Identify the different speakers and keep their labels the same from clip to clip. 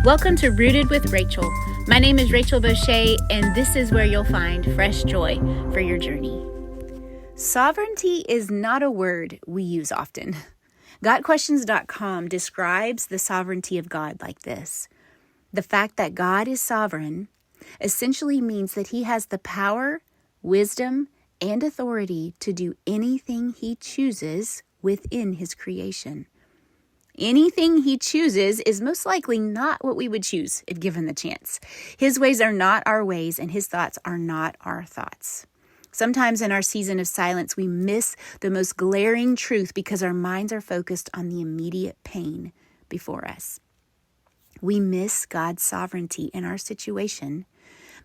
Speaker 1: Welcome to Rooted with Rachel. My name is Rachel Boucher, and this is where you'll find fresh joy for your journey. Sovereignty is not a word we use often. GotQuestions.com describes the sovereignty of God like this. The fact that God is sovereign essentially means that he has the power, wisdom, and authority to do anything he chooses within his creation. Anything he chooses is most likely not what we would choose if given the chance. His ways are not our ways, and his thoughts are not our thoughts. Sometimes in our season of silence, we miss the most glaring truth because our minds are focused on the immediate pain before us. We miss God's sovereignty in our situation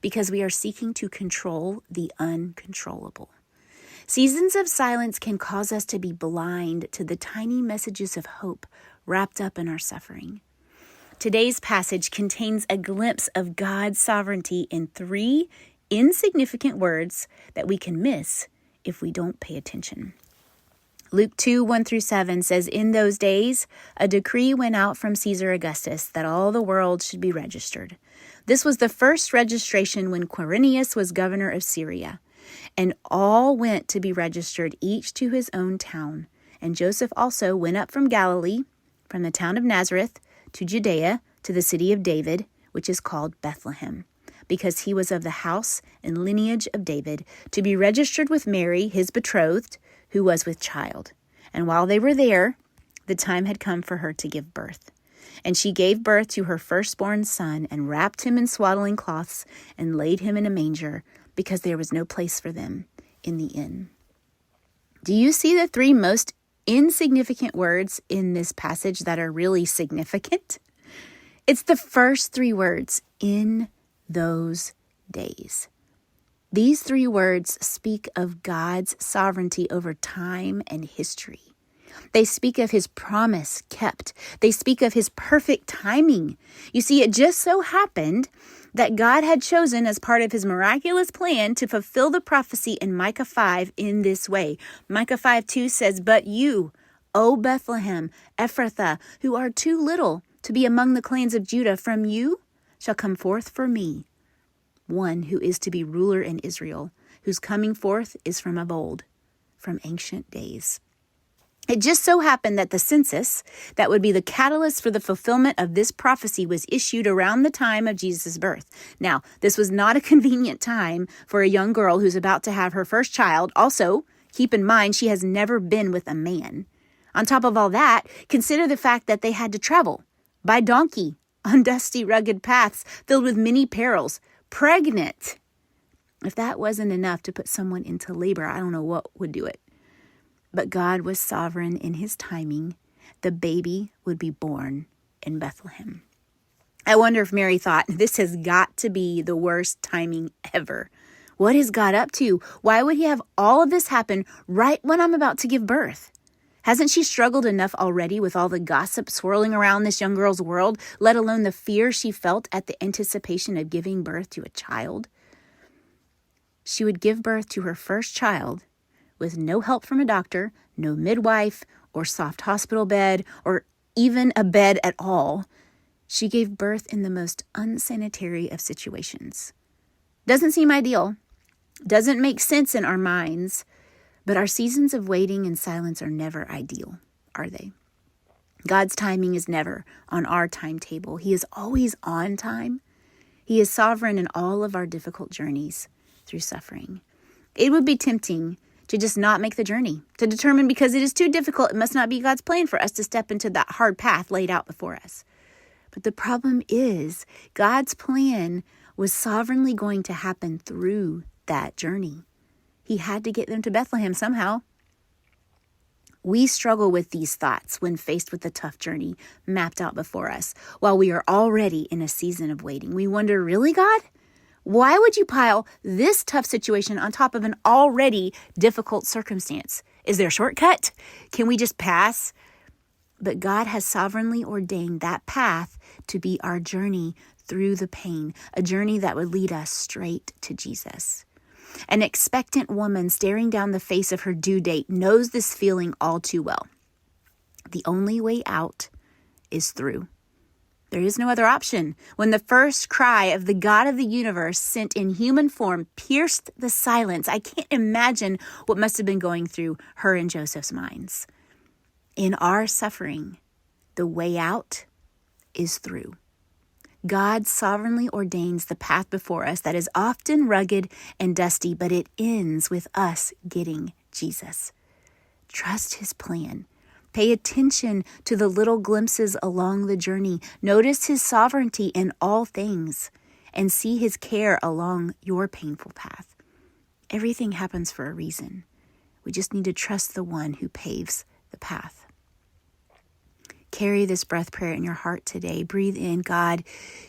Speaker 1: because we are seeking to control the uncontrollable. Seasons of silence can cause us to be blind to the tiny messages of hope wrapped up in our suffering. Today's passage contains a glimpse of God's sovereignty in 3 insignificant words that we can miss if we don't pay attention. Luke 2:1-7 says, "In those days, a decree went out from Caesar Augustus that all the world should be registered. This was the first registration when Quirinius was governor of Syria. And all went to be registered, each to his own town. And Joseph also went up from Galilee, from the town of Nazareth, to Judea, to the city of David, which is called Bethlehem, because he was of the house and lineage of David, to be registered with Mary, his betrothed, who was with child. And while they were there, the time had come for her to give birth. And she gave birth to her firstborn son, and wrapped him in swaddling cloths, and laid him in a manger, because there was no place for them in the inn." Do you see the 3 most insignificant words in this passage that are really significant? It's the first 3 words, "in those days." These 3 words speak of God's sovereignty over time and history. They speak of his promise kept. They speak of his perfect timing. You see, it just so happened that God had chosen as part of his miraculous plan to fulfill the prophecy in Micah 5 in this way. Micah 5:2 says, "But you, O Bethlehem, Ephrathah, who are too little to be among the clans of Judah, from you shall come forth for me one who is to be ruler in Israel, whose coming forth is from of old, from ancient days." It just so happened that the census that would be the catalyst for the fulfillment of this prophecy was issued around the time of Jesus' birth. Now, this was not a convenient time for a young girl who's about to have her first child. Also, keep in mind, she has never been with a man. On top of all that, consider the fact that they had to travel by donkey on dusty, rugged paths filled with many perils, pregnant. If that wasn't enough to put someone into labor, I don't know what would do it. But God was sovereign in his timing. The baby would be born in Bethlehem. I wonder if Mary thought, this has got to be the worst timing ever. What is God up to? Why would he have all of this happen right when I'm about to give birth? Hasn't she struggled enough already with all the gossip swirling around this young girl's world, let alone the fear she felt at the anticipation of giving birth to a child? She would give birth to her first child with no help from a doctor, no midwife or soft hospital bed, or even a bed at all. She gave birth in the most unsanitary of situations. Doesn't seem ideal. Doesn't make sense in our minds. But our seasons of waiting and silence are never ideal, are they? God's timing is never on our timetable. He is always on time. He is sovereign in all of our difficult journeys through suffering. It would be tempting to just not make the journey, to determine because it is too difficult, it must not be God's plan for us to step into that hard path laid out before us. But the problem is, God's plan was sovereignly going to happen through that journey. He had to get them to Bethlehem somehow. We struggle with these thoughts when faced with the tough journey mapped out before us, while we are already in a season of waiting. We wonder, really, God? Why would you pile this tough situation on top of an already difficult circumstance? Is there a shortcut? Can we just pass? But God has sovereignly ordained that path to be our journey through the pain, a journey that would lead us straight to Jesus. An expectant woman staring down the face of her due date knows this feeling all too well. The only way out is through. There is no other option. When the first cry of the God of the universe sent in human form pierced the silence, I can't imagine what must have been going through her and Joseph's minds. In our suffering, the way out is through. God sovereignly ordains the path before us that is often rugged and dusty, but it ends with us getting Jesus. Trust his plan. Pay attention to the little glimpses along the journey. Notice his sovereignty in all things and see his care along your painful path. Everything happens for a reason. We just need to trust the one who paves the path. Carry this breath prayer in your heart today. Breathe in, God,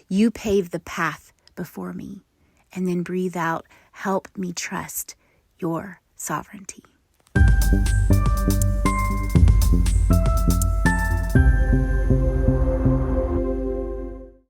Speaker 1: you pave the path before me. And then breathe out, help me trust your sovereignty.